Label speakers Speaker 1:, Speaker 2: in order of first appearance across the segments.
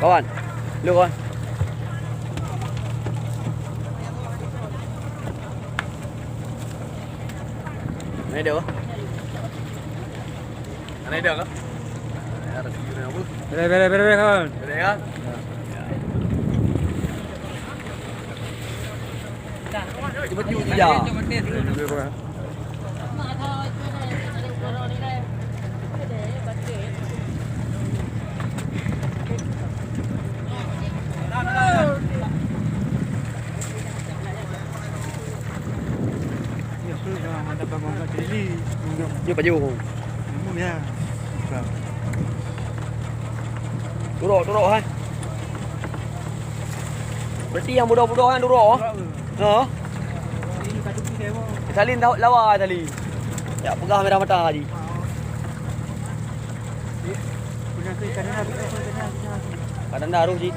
Speaker 1: Kawan. Lu kawan. Này được không? Này được không?
Speaker 2: Bere kawan.
Speaker 1: Được không? Cuma cuci aja. Như baju.
Speaker 2: Ya.
Speaker 1: Duro hai. Berarti yang muda-muda kan duro. Ha? Salin tahu lawa tadi. Ya pegah merah mata tadi. Kadang dah harus ji.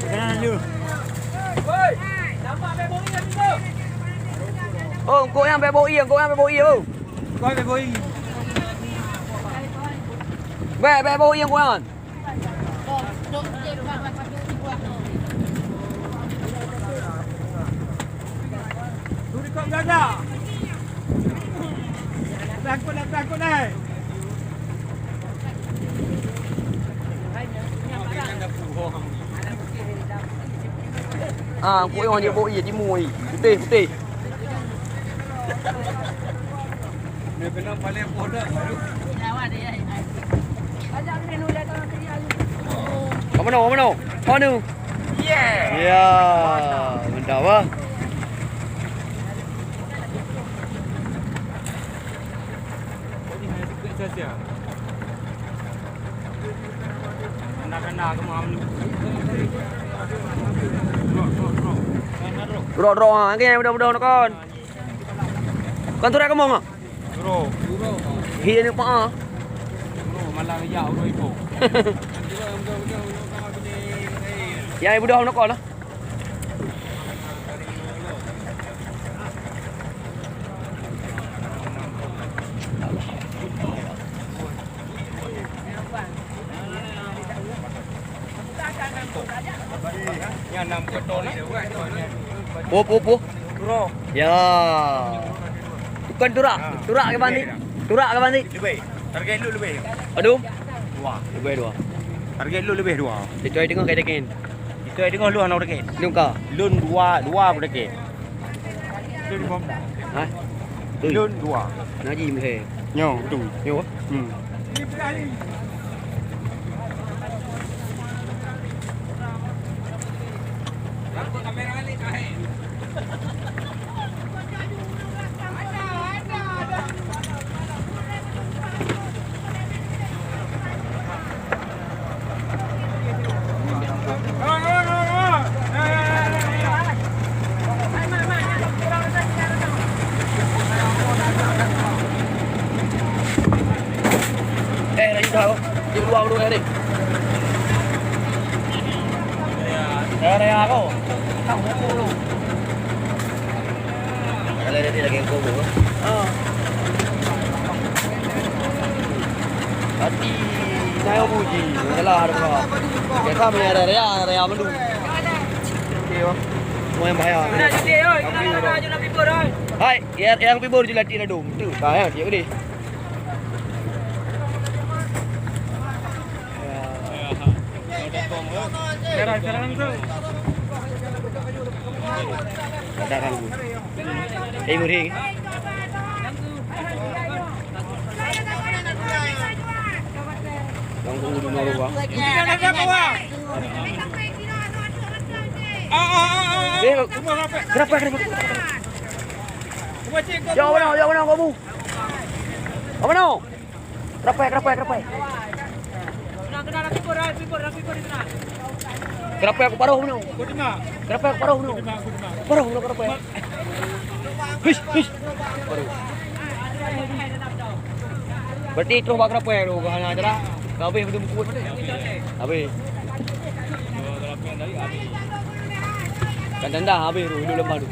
Speaker 2: Kanan dulu.
Speaker 3: Woi, nampak bebo ni tu.
Speaker 1: Oh, kau yang bebo iya, kau yang bebo iya.
Speaker 2: Kau bebo i.
Speaker 1: Bebo iya kau yang.
Speaker 2: Duri kau jaga. Takut naik.
Speaker 1: Ah, kau yang dia bebo iya timui. Putih.
Speaker 2: Dia kena paling bodoh.
Speaker 1: Kau mana? Kau nu.
Speaker 3: Yeah.
Speaker 1: Ya, mantap ah.
Speaker 2: Anak-anak ke malam ni.
Speaker 1: Duro ah, cái mudah-mudah nó con. Con tu ra cái mông à?
Speaker 2: Duro.
Speaker 1: Hiền được mà.
Speaker 2: Duro malah jauh dulu itu.
Speaker 1: Ya ibu dah nó còn đó.
Speaker 2: Yang 6 botol ni.
Speaker 1: Pu.
Speaker 2: Duro.
Speaker 1: Ya. Bukan turak ke bandi. Turak ke bandi.
Speaker 2: Lebih. Harga lu lebih.
Speaker 1: Aduh.
Speaker 2: Dua.
Speaker 1: Lebih dua.
Speaker 2: Harga lu lebih dua.
Speaker 1: Itu ai tengok kai dekin.
Speaker 2: Itu ada dengan lu anak dekat.
Speaker 1: Lu ka.
Speaker 2: Lun dua dekat. Lun bom.
Speaker 1: Ha?
Speaker 2: Lun dua.
Speaker 1: Nó gì mà hề.
Speaker 2: Nyo tu.
Speaker 1: Nhiều á. Sao? Đi luang luôn đi. Đây ako. Không có cô luôn. Đây lagi cô bố. Ati nayo buji. Nala harap ka. Kaya may area man dun. Iyo. Mo yang bahaya.
Speaker 3: Mana dia oi? Kita nak pibur oi.
Speaker 1: Hai, yang pibur je lati na dum. Tu, kaya dia ni.
Speaker 2: Sekarang tu.
Speaker 1: Ada kan. Muring. Yang tunggu di luar bang.
Speaker 2: Kita nak bawa.
Speaker 1: Kenapa? Jauh mana kamu? Mana? Kenapa?
Speaker 3: Kena pibur kena.
Speaker 1: Kenapa aku paruh ni? Kenapa aku paruh ni? Paruh kenapa? Hish. Paruh. Berarti terus bak kenapa tu? Bahana aja lah. Habis betul buku. Habis. Kan tanda habis tu dulu lemah tu.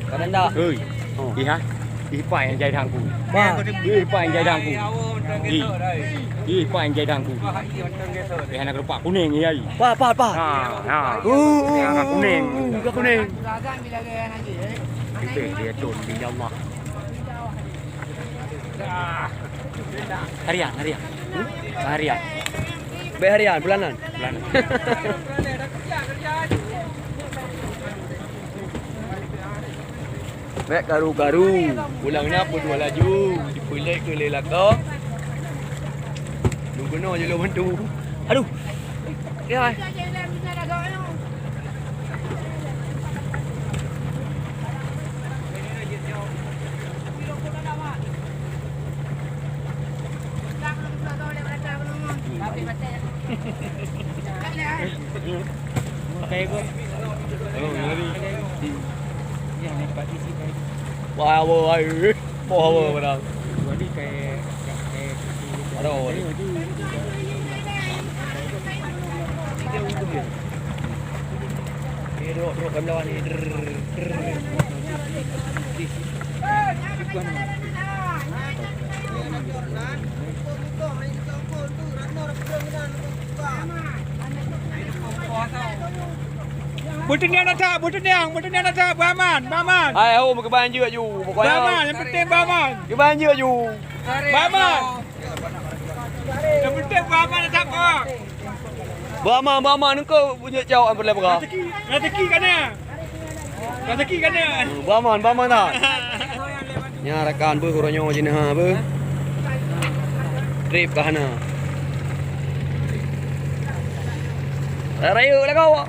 Speaker 1: Kan tanda.
Speaker 2: Ơi. Đi hả? Ipa yang jai thang ku.
Speaker 1: Ba.
Speaker 2: Ipa yang jai thang ku. Ipa yang jai thang ku. Dia nak lupa kuning ni ai.
Speaker 1: Pa.
Speaker 2: Ha. Kuning.
Speaker 1: Ke kuning.
Speaker 2: Dia cun di Allah. Harian. Harian.
Speaker 1: Be harian bulanan.
Speaker 2: Bulan.
Speaker 1: Be garu-garu. Pulangnya pun dua laju. Dipulik ke lelaka. Lu kena je lu bantu. Aduh. Ya.
Speaker 2: Pakai ko.
Speaker 1: Power ai. Power benar.
Speaker 2: Jadi kayak
Speaker 1: Aduh. Ni duduk kat bawah ni.
Speaker 3: Butuh ni nak tak, Baman.
Speaker 1: Hai, ho ke banjir ju. Pokoknya.
Speaker 3: Yang penting Baman.
Speaker 1: Ke banjir ju.
Speaker 3: Baman. Yang penting Baman nak tak kau.
Speaker 1: Bama ni kau punya jawab apa lepas?
Speaker 3: Rezeki kan dia.
Speaker 1: Bama tak. Nya rekan ber koronyo jina ha ber. Trip ke hana. Raya lah kau.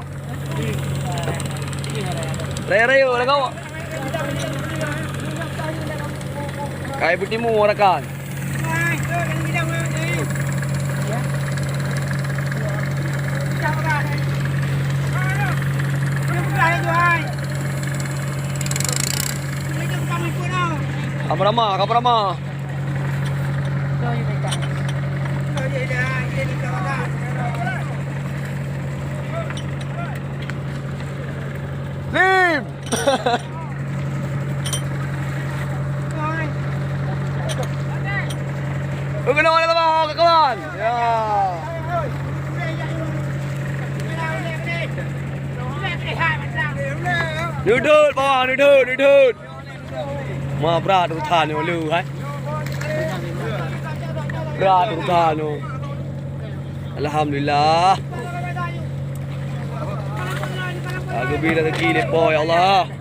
Speaker 1: Raya lah kau. Kai bertimu rekan. Kapal ramah. Lim. Kena mana tu kawan? Ya. Nudut bawah, nudut. Ma berat tu than ni lu hai. Berat tu than tu. Alhamdulillah. Aku bila rezeki depa ya Allah.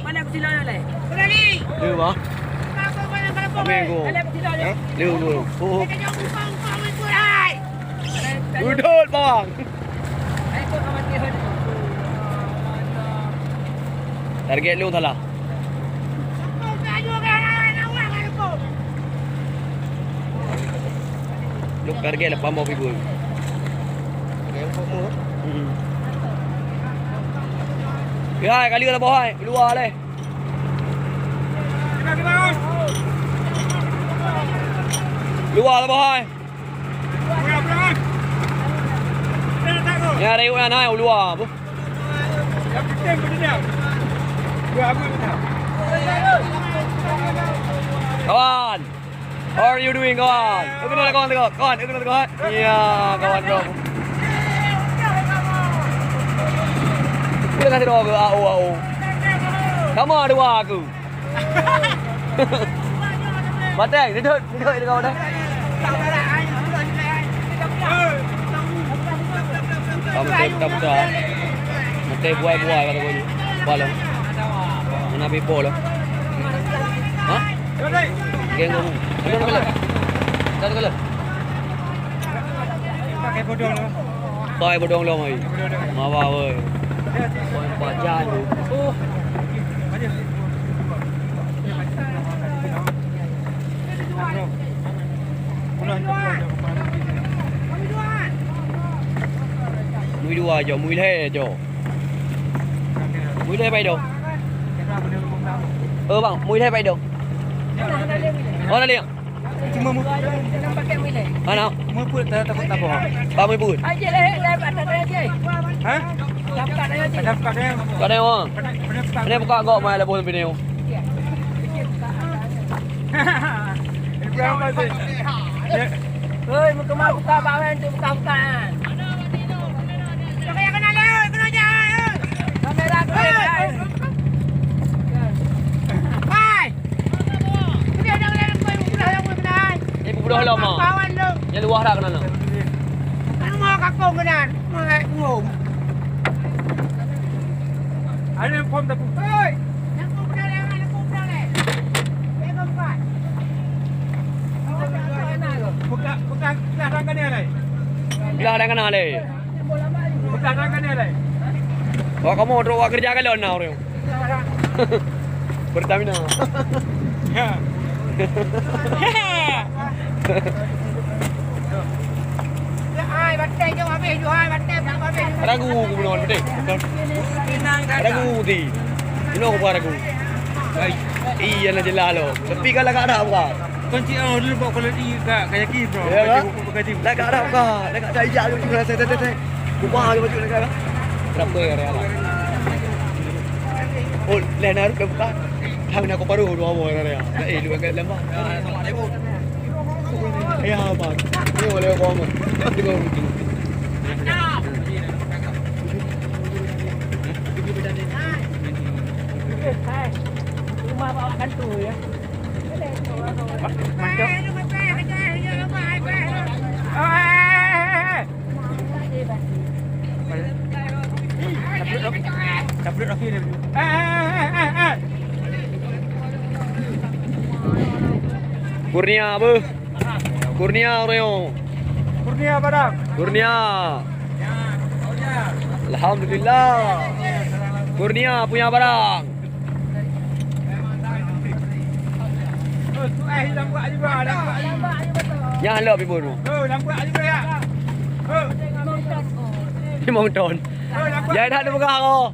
Speaker 4: Mana pecila ni? Berani.
Speaker 1: Lu ba? Amin ko. Lu. Oh. Nudut bawah. Target lu thalah. Lúc target là 30.000. Hai kali lah bawah hai, keluar leh. Keluar lah bawah hai. Ya rayuk lah hai, keluar apa? Kawan. How are you doing kawan? Kena kawan tengok. Kawan. Ya, kawan bro. Kita kasih doa ke AO. Kamu ada doa aku. Batang, ni thut kawan dah. Kamu tetap dah. Mesti buai-buai kata kau ni. Balong. Mana pipo lah. Ha? Geng kamu. Satu kali.
Speaker 3: Pakai bodong lu.
Speaker 1: Pakai bodong lu mai. Mawa woi. Pajan tu. Oh. Mui dua jo, mui le jo. Mui le bay đâu? Bang, mui le bay đâu? Dah liang.
Speaker 3: Cuma mu.
Speaker 1: Mana?
Speaker 3: Mu pun tak apa.
Speaker 1: 30 pun.
Speaker 4: Aje leh, dah patah aje.
Speaker 3: Ha?
Speaker 4: Dapat aje.
Speaker 3: Dapat dia.
Speaker 1: Kau tengok. Ini buka kau mai lah pun video.
Speaker 3: Berapa sih?
Speaker 4: Hei, muka mau buka bawen tu buka-bukaan. Kaya kena le, kena aja. Kamera aku. Hai. Dia dah le kau budak yang kena.
Speaker 1: Ibu budak lama.
Speaker 4: Kawan lu.
Speaker 1: Yang luar dah kena nak.
Speaker 4: Kan mau kakong kena. Ngom.
Speaker 3: Ada yang form tapi.
Speaker 4: Hei. Yang kau budak le, yang kau budak le. Pegang buat.
Speaker 3: Bukan rangka ni alai.
Speaker 1: Belah dah kena le.
Speaker 3: Bukan rangka ni alai.
Speaker 1: Wah kamu terus wah kerja kalian nak orang. Pertamina.
Speaker 3: Ya.
Speaker 4: Hai, batai je habis ju hai, batai habis.
Speaker 1: Ragu aku benar betul. Ragu ti. Ini aku buat ragu. Iya nak jelas lo. Tapi kalau tak ada apa?
Speaker 3: Kunci dulu bawa quality kat kaki bro.
Speaker 1: Ya kan?
Speaker 3: Kaki.
Speaker 1: Dah tak ada apa? Dah tak ada ijaz tu rasa tet. Rumah je baju negara. Berapa ya real? Oh, lain harus ke buka. Kami nak paruh dua orang real. Lu agak lembah. Ya apa? Ni boleh kau mau. Tengok mungkin.
Speaker 4: Hai. Rumah bawa kantu ya. Mantap.
Speaker 3: Tablet okey ni.
Speaker 1: Kurnia apa? Kurnia orang.
Speaker 3: Kurnia barang.
Speaker 1: Kurnia. Alhamdulillah. Kurnia punya barang.
Speaker 3: Oh, tu hilang buat juga, lambat juga.
Speaker 1: Yang halap ibu tu.
Speaker 3: Oh, lambat juga ya. Oh,
Speaker 1: 5 ton. Yai dah ada pegang aku.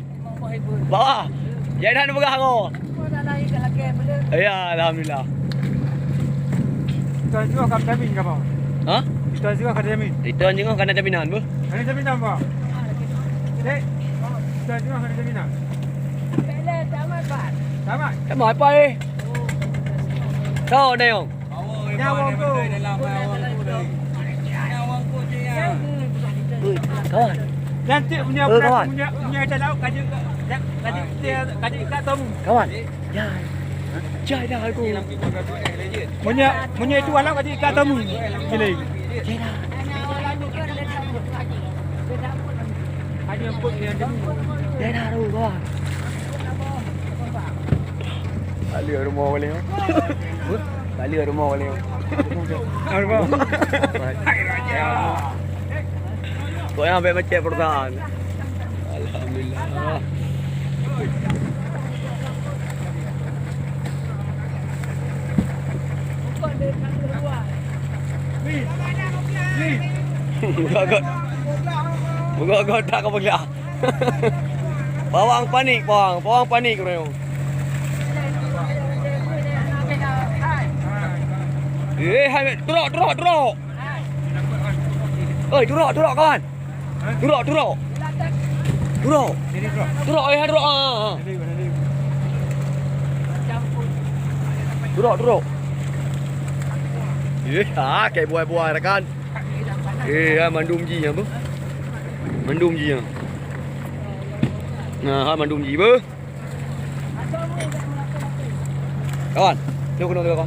Speaker 1: Bawa. Yai dah ada pegang aku. Ya, alhamdulillah.
Speaker 3: kita juga akan jamin ke apa?
Speaker 1: Ha?
Speaker 3: Kita juga akan jamin.
Speaker 1: Itu anjing kena jaminan bu.
Speaker 3: Ada jaminan apa? Dek, kita juga akan jaminan. Sama.
Speaker 1: Em hỏi bay. Sao đây không?
Speaker 3: Nyawa aku.
Speaker 1: Kawan.
Speaker 3: Nanti punya
Speaker 1: kawan.
Speaker 3: punya jalan kaji kat temu.
Speaker 1: Kawan. Jai. Jai dah aku.
Speaker 3: Punya itu alam kaji kat temu. Gila.
Speaker 1: Jai dah.
Speaker 3: Kaji empuk dia temu.
Speaker 1: Jai dah tu kawan. Balik rumah balik. Balik rumah balik.
Speaker 3: Apa?
Speaker 1: Hai raja. Kau yang ambil macam pertahan. Alhamdulillah. Muka tak kau pergi. Pawang panik, pawang panik kau. Hai, turok. Oi, turok kawan. Turok. Turok. Turok. Turok. Kayak buah-buah rekan. Mandum ji apa? Mandum ji. Nah, mandum ji apa? Kawan, tengok kawan.